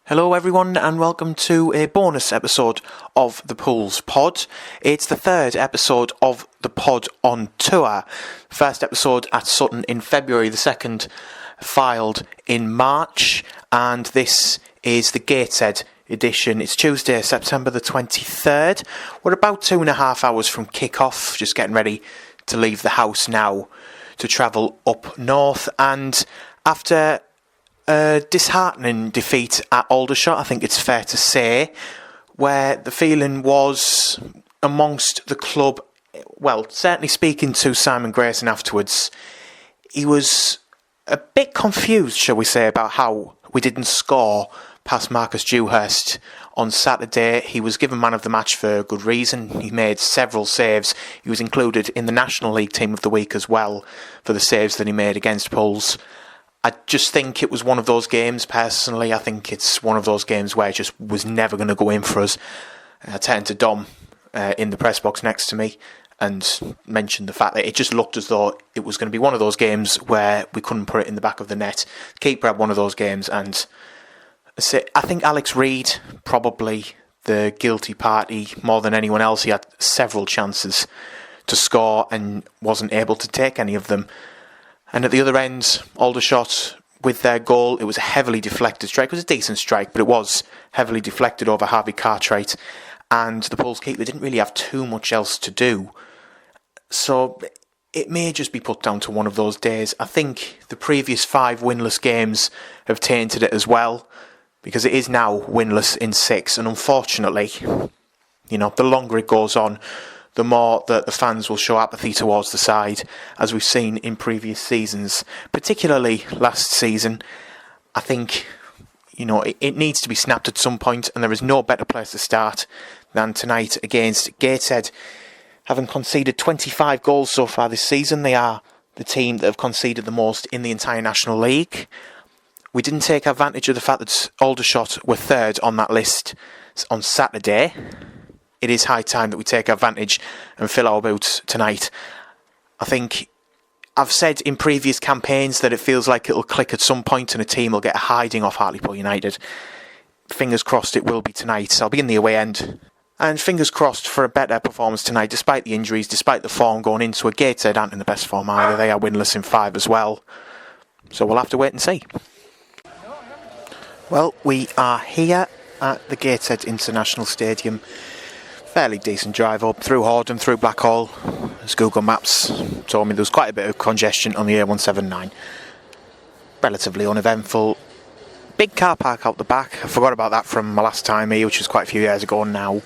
Hello everyone and welcome to a bonus episode of the Pools Pod. It's the third episode of the pod on tour. First episode at Sutton in February, the second Fylde in March, and this is the Gateshead edition. It's Tuesday, September the 23rd. We're about 2.5 hours from kick-off, just getting ready to leave the house now to travel up north, and after a disheartening defeat at Aldershot, I think it's fair to say, where the feeling was amongst the club, well, certainly speaking to Simon Grayson afterwards, he was a bit confused, shall we say, about how we didn't score past Marcus Dewhurst on Saturday. He was given man of the match for good reason. He made several saves. He was included in the National League Team of the Week as well for the saves that he made against Pools. I just think it was one of those games, personally. I think it's one of those games where it just was never going to go in for us. I turned to Dom in the press box next to me and mentioned the fact that it just looked as though it was going to be one of those games where we couldn't put it in the back of the net. The keeper had one of those games, and I think Alex Reid, probably the guilty party more than anyone else. He had several chances to score and wasn't able to take any of them. And at the other end, Aldershot, with their goal, it was a heavily deflected strike. It was a decent strike, but it was heavily deflected over Harvey Cartwright. And the Pools keeper didn't really have too much else to do. So it may just be put down to one of those days. I think the previous 5 winless games have tainted it as well, because it is now winless in 6. And unfortunately, the longer it goes on, the more that the fans will show apathy towards the side, as we've seen in previous seasons, particularly last season. I think, it needs to be snapped at some point, and there is no better place to start than tonight against Gateshead. Having conceded 25 goals so far this season, they are the team that have conceded the most in the entire National League. We didn't take advantage of the fact that Aldershot were third on that list on Saturday. It is high time that we take advantage and fill our boots tonight. I think I've said in previous campaigns that it feels like it'll click at some point and a team will get a hiding off Hartlepool United. Fingers crossed it will be tonight. I'll be in the away end. And fingers crossed for a better performance tonight, despite the injuries, despite the form going into a Gateshead aren't in the best form either. They are winless in 5 as well. So we'll have to wait and see. Well, we are here at the Gateshead International Stadium. Fairly decent drive up through Hordham, through Blackhall. As Google Maps told me, there was quite a bit of congestion on the A179. Relatively uneventful. Big car park out the back. I forgot about that from my last time here, which was quite a few years ago now.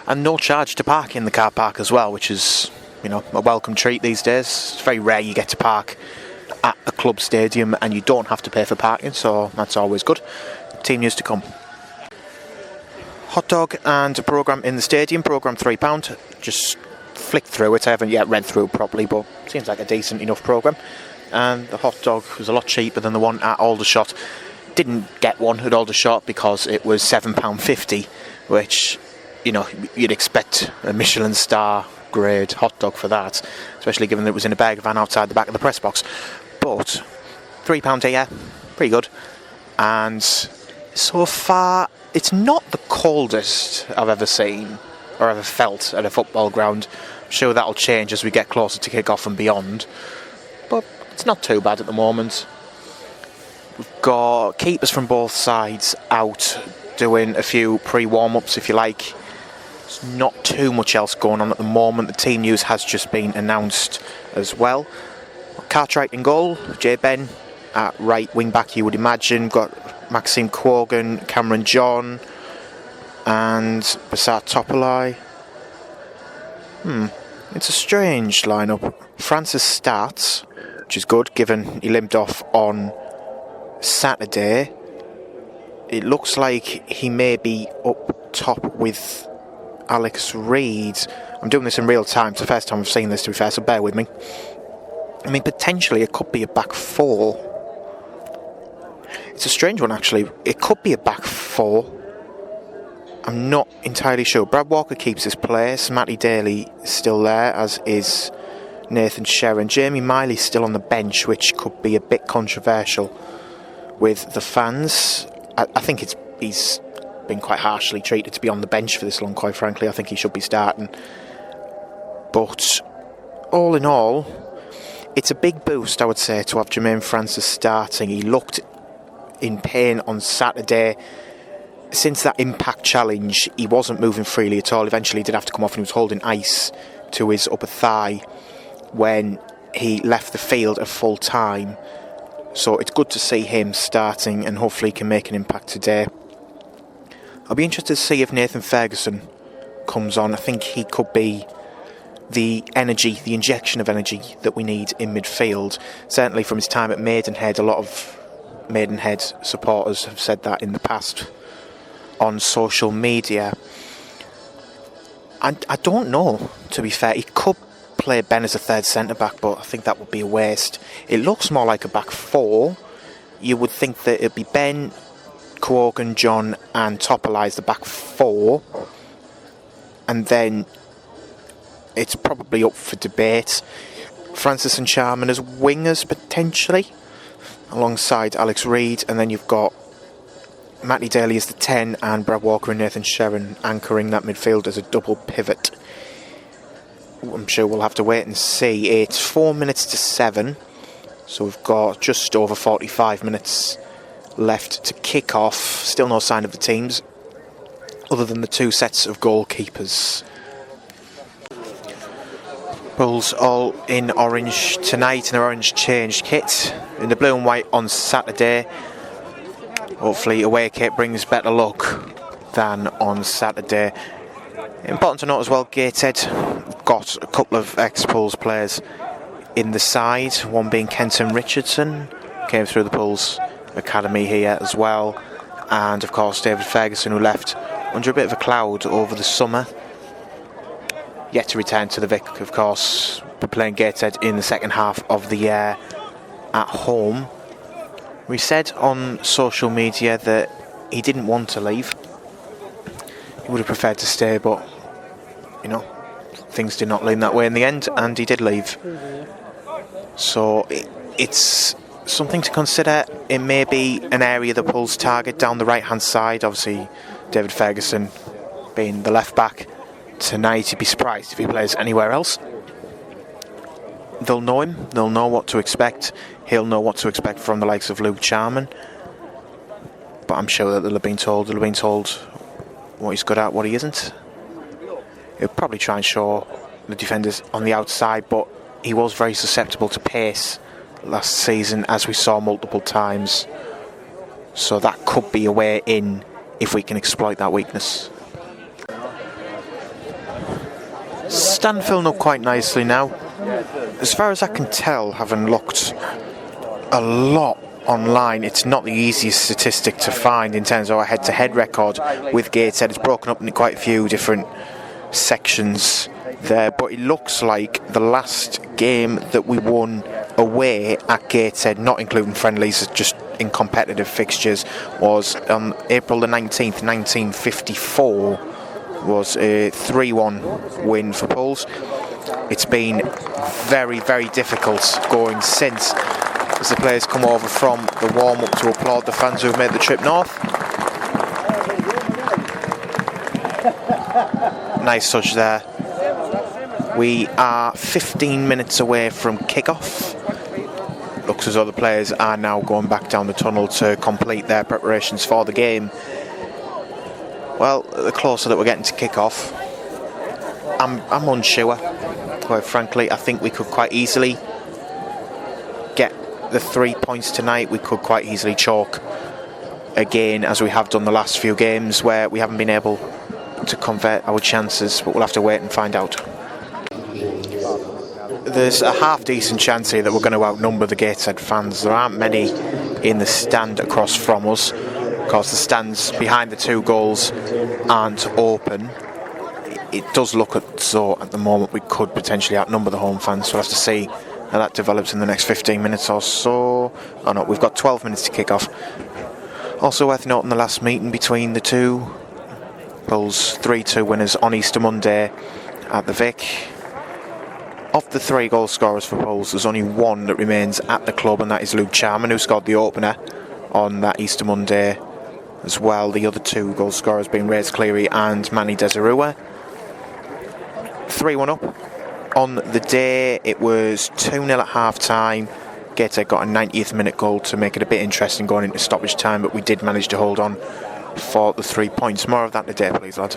And no charge to park in the car park as well, which is, a welcome treat these days. It's very rare you get to park at a club stadium and you don't have to pay for parking, so that's always good. Team news to come. Hot dog and a programme in the stadium. Programme £3. Just flicked through it. I haven't yet read through it properly, but seems like a decent enough programme. And the hot dog was a lot cheaper than the one at Aldershot. Didn't get one at Aldershot because it was £7.50, which, you'd expect a Michelin star grade hot dog for that, especially given that it was in a burger van outside the back of the press box. But £3 here, pretty good. And so far, it's not the coldest I've ever seen or ever felt at a football ground. I'm sure that'll change as we get closer to kick-off and beyond. But it's not too bad at the moment. We've got keepers from both sides out doing a few pre-warm-ups, if you like. There's not too much else going on at the moment. The team news has just been announced as well. Cartwright in goal, J. Ben at right wing-back, you would imagine. Got Maxime Quorgan, Cameron John, and Basar Topolai. It's a strange lineup. Francis starts, which is good, given he limped off on Saturday. It looks like he may be up top with Alex Reid. I'm doing this in real time. It's the first time I've seen this, to be fair, so bear with me. Potentially it could be a back 4. It's a strange one, actually. It could be a back 4. I'm not entirely sure. Brad Walker keeps his place. Matty Daly is still there, as is Nathan Sherrin. Jamie Miley's still on the bench, which could be a bit controversial with the fans. I think it's he's been quite harshly treated to be on the bench for this long, quite frankly. I think he should be starting. But all in all, it's a big boost, I would say, to have Jermaine Francis starting. He looked in pain on Saturday. Since that impact challenge, he wasn't moving freely at all. Eventually he did have to come off, and he was holding ice to his upper thigh when he left the field at full time. So it's good to see him starting, and hopefully he can make an impact today. I'll be interested to see if Nathan Ferguson comes on. I think he could be the energy, the injection of energy that we need in midfield. Certainly from his time at Maidenhead, a lot of Maidenhead supporters have said that in the past on social media. I don't know, to be fair. He could play Ben as a third centre-back, but I think that would be a waste. It looks more like a back four. You would think that it'd be Ben, Quogan, John and Topolai as the back four, and then it's probably up for debate. Francis and Charman as wingers potentially, alongside Alex Reid, and then you've got Matty Daly as the 10 and Brad Walker and Nathan Sherrin anchoring that midfield as a double pivot. I'm sure we'll have to wait and see. It's 4 minutes to 7, so we've got just over 45 minutes left to kick off. Still no sign of the teams, other than the two sets of goalkeepers. Bulls all in orange tonight, in their orange changed kit, in the blue and white on Saturday. Hopefully away kit brings better luck than on Saturday. Important to note as well, Gateshead got a couple of ex-Pools players in the side, one being Kenton Richardson, came through the Pools academy here as well, and of course David Ferguson, who left under a bit of a cloud over the summer, yet to return to the Vic. Of course, we're playing Gateshead in the second half of the year at home. We said on social media that he didn't want to leave. He would have preferred to stay, but you know, things did not lean that way in the end, and he did leave. So it's something to consider. It may be an area that Pulls target down the right hand side. Obviously David Ferguson being the left back tonight, you'd be surprised if he plays anywhere else. They'll know him, they'll know what to expect. He'll know what to expect from the likes of Luke Charman, but I'm sure that they'll have been told what he's good at, what he isn't. He'll probably try and show the defenders on the outside, but he was very susceptible to pace last season, as we saw multiple times. So that could be a way in if we can exploit that weakness. Stand filling up quite nicely now. As far as I can tell, having looked a lot online, it's not the easiest statistic to find in terms of our head-to-head record with Gateshead. It's broken up into quite a few different sections there, but it looks like the last game that we won away at Gateshead, not including friendlies, just in competitive fixtures, was on April the 19th, 1954, was a 3-1 win for Pulls. It's been very, very difficult going since, as the players come over from the warm-up to applaud the fans who've made the trip north. Nice touch there. We are 15 minutes away from kick-off. Looks as though the players are now going back down the tunnel to complete their preparations for the game. Well, the closer that we're getting to kick-off, I'm unsure. Quite frankly, I think we could quite easily get the 3 points tonight. We could quite easily chalk again, as we have done the last few games where we haven't been able to convert our chances, but we'll have to wait and find out. There's a half decent chance here that we're going to outnumber the Gateshead fans. There aren't many in the stand across from us. Of course, the stands behind the two goals aren't open. It does look as though at the moment we could potentially outnumber the home fans, so we'll have to see how that develops in the next 15 minutes or so. Oh no, we've got 12 minutes to kick off. Also worth noting the last meeting between the two Pulls 3-2 winners on Easter Monday at the Vic. Of the 3 goal scorers for Pulls, there's only one that remains at the club, and that is Luke Charman, who scored the opener on that Easter Monday as well. The other two goal scorers being Reyes Cleary and Manny Desirua. 3-1 up on the day. It was 2-0 at half-time. Gateshead got a 90th minute goal to make it a bit interesting going into stoppage time, but we did manage to hold on for the 3 points. More of that today, please, lad.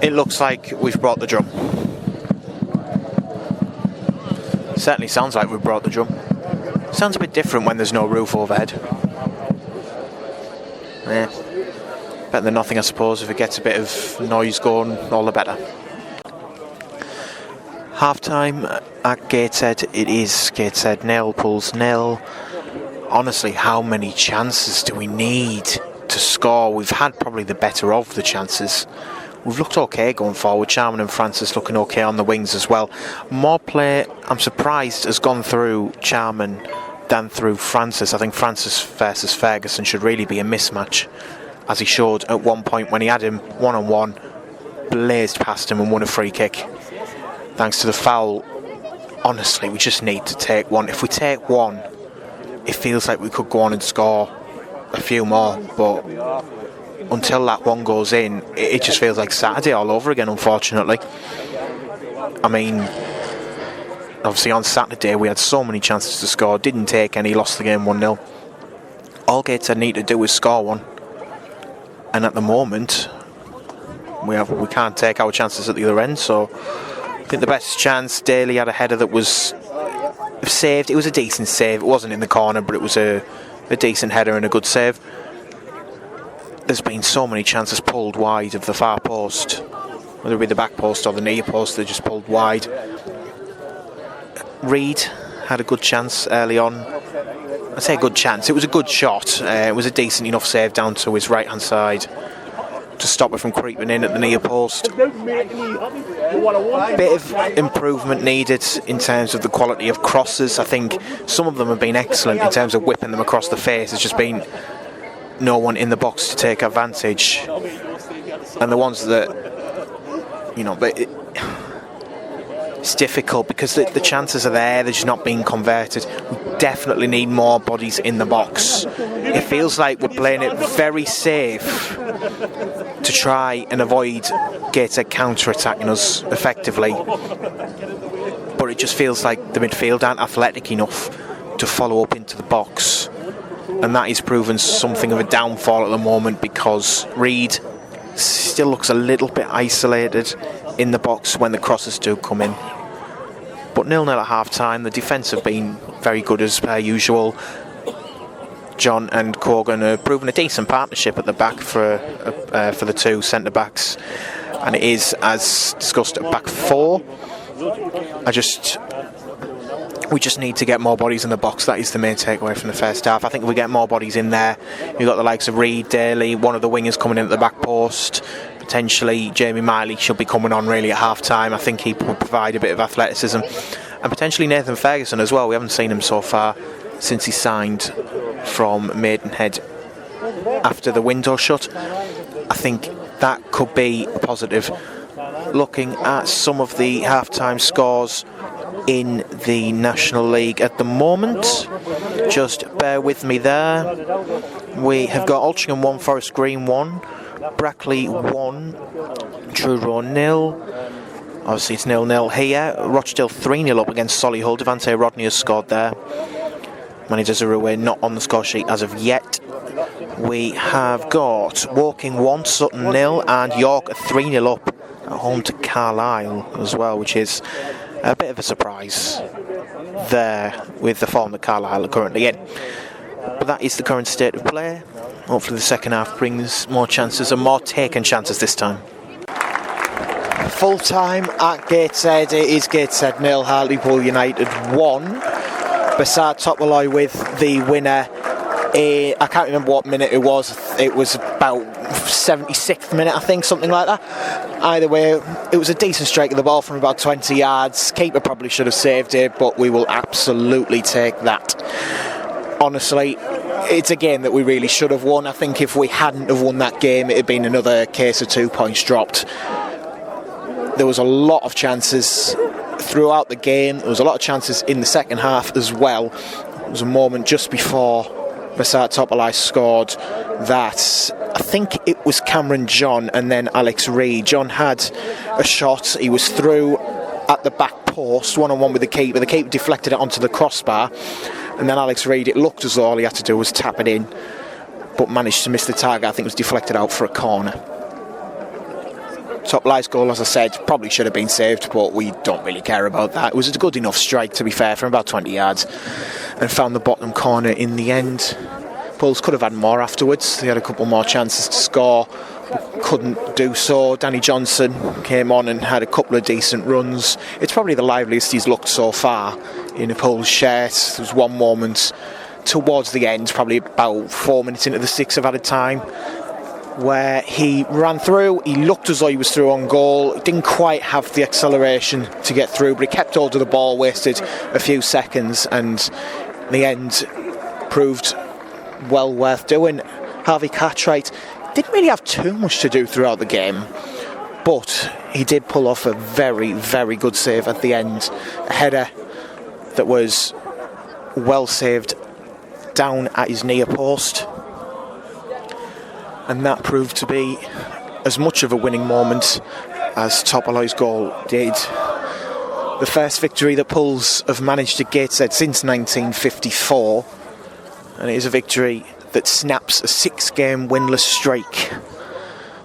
It looks like we've brought the drum. Certainly sounds like we've brought the drum. Sounds a bit different when there's no roof overhead. Yeah. Better than nothing, I suppose. If it gets a bit of noise going, all the better. Half-time at Gateshead. It is Gateshead 0, Pools 0. Honestly, how many chances do we need to score? We've had probably the better of the chances. We've looked okay going forward. Charman and Francis looking okay on the wings as well. More play, I'm surprised, has gone through Charman than through Francis. I think Francis versus Ferguson should really be a mismatch, as he showed at one point when he had him one-on-one, blazed past him and won a free kick. Thanks to the foul. Honestly, we just need to take one. If we take one, it feels like we could go on and score a few more, but until that one goes in, it just feels like Saturday all over again, unfortunately. I mean, obviously on Saturday we had so many chances to score, didn't take any, lost the game 1-0. All Gateshead need to do is score one, and at the moment we can't take our chances at the other end. So I think the best chance, Daly had a header that was saved. It was a decent save. It wasn't in the corner, but it was a decent header and a good save. There's been so many chances pulled wide of the far post, whether it be the back post or the near post. They just pulled wide. Reid had a good chance early on. I say a good chance, it was a good shot. It was a decent enough save down to his right hand side to stop it from creeping in at the near post. Bit of improvement needed in terms of the quality of crosses. I think some of them have been excellent in terms of whipping them across the face. It's just been no one in the box to take advantage, and the ones that, you know, it's difficult because the chances are there, they're just not being converted. We definitely need more bodies in the box. It feels like we're playing it very safe to try and avoid Gateshead counter-attacking us effectively, but it just feels like the midfield aren't athletic enough to follow up into the box. And that is proven something of a downfall at the moment, because Reid still looks a little bit isolated in the box when the crosses do come in. But 0-0 at half-time. The defence have been very good as per usual. John and Corgan have proven a decent partnership at the back for the two centre-backs. And it is, as discussed, at back four. We just need to get more bodies in the box. That is the main takeaway from the first half. I think if we get more bodies in there, you've got the likes of Reid, Daly, one of the wingers coming in at the back post. Potentially Jamie Miley should be coming on really at half time. I think he will provide a bit of athleticism. And potentially Nathan Ferguson as well. We haven't seen him so far since he signed from Maidenhead after the window shut. I think that could be a positive. Looking at some of the half-time scores in the National League at the moment, just bear with me there. We have got Altrincham 1, Forest Green 1, Brackley 1, Truro 0. Obviously it's 0-0 here. Rochdale 3-0 up against Solihull. Devante Rodney has scored there. Manny Desirua not on the score sheet as of yet. We have got Woking 1, Sutton 0, and York 3-0 up at home to Carlisle as well, which is a bit of a surprise there with the form that Carlisle are currently in. But that is the current state of play. Hopefully the second half brings more chances and more taken chances this time. Full time at Gateshead. It is Gateshead 0, Hartlepool United 1. Bassard Topoloy with the winner. I can't remember what minute it was. It was about 76th minute, I think, something like that. Either way, it was a decent strike of the ball from about 20 yards. Keeper probably should have saved it, but we will absolutely take that. Honestly, it's a game that we really should have won. I think if we hadn't have won that game, it had been another case of 2 points dropped. There was a lot of chances throughout the game. There was a lot of chances in the second half as well. there was a moment just before Masat Topalai scored that I think it was Cameron John and then Alex Reid. John had a shot, he was through at the back post, one-on-one with the keeper. The keeper deflected it onto the crossbar, and then Alex Reid, it looked as though all he had to do was tap it in, but managed to miss the target. I think it was deflected out for a corner. Topalai's goal, as I said, probably should have been saved, but we don't really care about that. It was a good enough strike, to be fair, from about 20 yards, and found the bottom corner in the end. Bulls could have had more afterwards. They had a couple more chances to score, but couldn't do so. Danny Johnson came on and had a couple of decent runs. It's probably the liveliest he's looked so far in a Bulls shirt. There was one moment towards the end, probably about 4 minutes into the sixth of added time, where he ran through. He looked as though he was through on goal. He didn't quite have the acceleration to get through, but he kept hold of the ball, wasted a few seconds, and in the end proved well worth doing. Harvey Cartwright didn't really have too much to do throughout the game, but he did pull off a very, very good save at the end. A header that was well saved down at his near post, and that proved to be as much of a winning moment as Topalai's goal did. The first victory that Pulls have managed to Gateshead since 1954, and it is a victory that snaps a 6-game winless streak.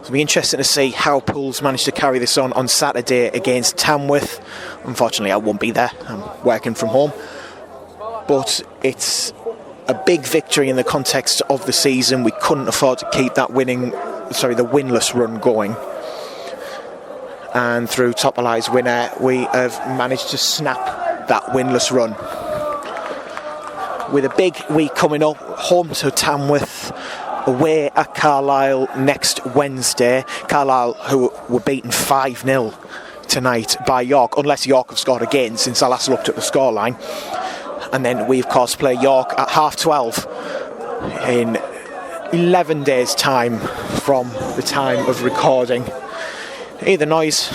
It'll be interesting to see how Pulls managed to carry this on Saturday against Tamworth. Unfortunately, I won't be there. I'm working from home. But it's a big victory in the context of the season. We couldn't afford to keep that the winless run going. And through Topalai's winner, we have managed to snap that winless run. With a big week coming up, home to Tamworth, away at Carlisle next Wednesday. Carlisle, who were beaten 5-0 tonight by York, unless York have scored again since I last looked at the scoreline. And then we, of course, play York at 12:30 in 11 days' time from the time of recording. Hear the noise.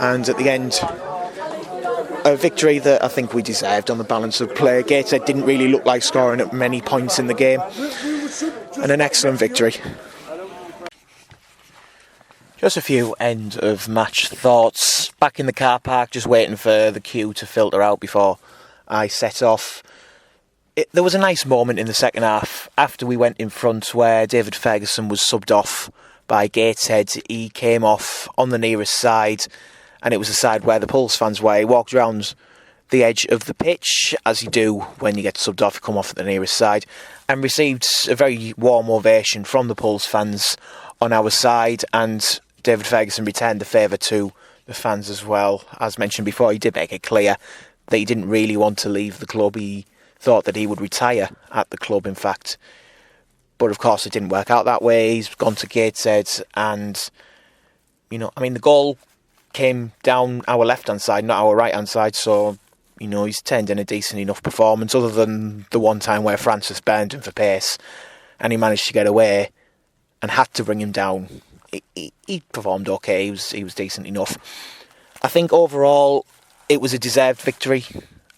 And at the end, a victory that I think we deserved on the balance of play. Gateshead didn't really look like scoring at many points in the game. And an excellent victory. Just a few end of match thoughts. Back in the car park, just waiting for the queue to filter out before I set off. There was a nice moment in the second half after we went in front where David Ferguson was subbed off by Gateshead. He came off on the nearest side, and it was the side where the Pulse fans were. He walked around the edge of the pitch, as you do when you get subbed off, you come off at the nearest side, and received a very warm ovation from the Pulse fans on our side, and David Ferguson returned the favour to the fans as well. As mentioned before, he did make it clear that he didn't really want to leave the club. He thought that he would retire at the club, in fact. But of course it didn't work out that way. He's gone to Gateshead, and the goal came down our left-hand side, not our right-hand side, so he's turned in a decent enough performance, other than the one time where Francis burned him for pace and he managed to get away and had to bring him down. He performed okay. He was decent enough. I think overall it was a deserved victory.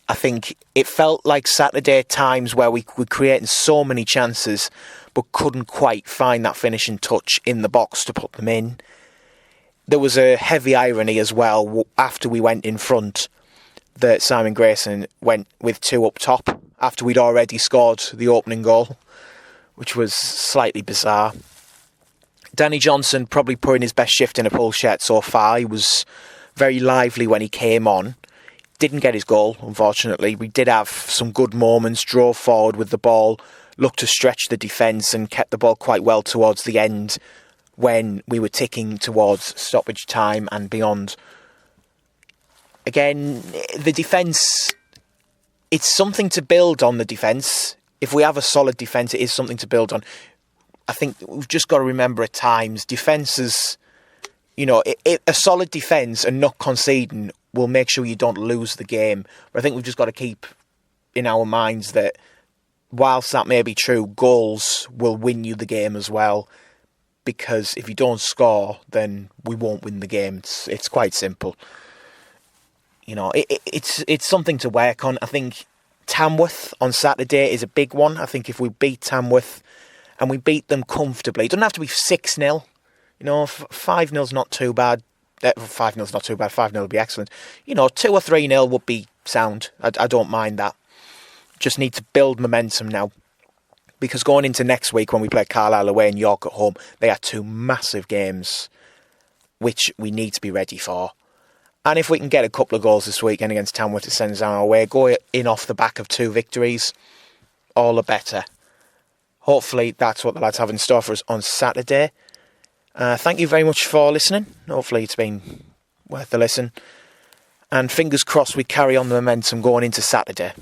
I think it felt like Saturday at times where we were creating so many chances but couldn't quite find that finishing touch in the box to put them in. There was a heavy irony as well after we went in front that Simon Grayson went with 2 up top after we'd already scored the opening goal, which was slightly bizarre. Danny Johnson probably putting his best shift in a Pulse shirt so far. He was very lively when he came on. Didn't get his goal, unfortunately. We did have some good moments, drove forward with the ball, looked to stretch the defence and kept the ball quite well towards the end when we were ticking towards stoppage time and beyond. Again, the defence, it's something to build on, the defence. If we have a solid defence, it is something to build on. I think we've just got to remember at times, defences, a solid defence and not conceding will make sure you don't lose the game. But I think we've just got to keep in our minds that whilst that may be true, goals will win you the game as well. Because if you don't score, then we won't win the game. It's quite simple. it's something to work on. I think Tamworth on Saturday is a big one. I think if we beat Tamworth and we beat them comfortably, it doesn't have to be 6-0. 5-0's not too bad. 5-0's not too bad. 5-0 would be excellent. 2 or 3-0 would be sound. I don't mind that. Just need to build momentum now. Because going into next week when we play Carlisle away and York at home, they are 2 massive games which we need to be ready for. And if we can get a couple of goals this weekend against Tamworth to send us on our way, go in off the back of 2 victories, all the better. Hopefully that's what the lads have in store for us on Saturday. Thank you very much for listening. Hopefully it's been worth a listen. And fingers crossed we carry on the momentum going into Saturday.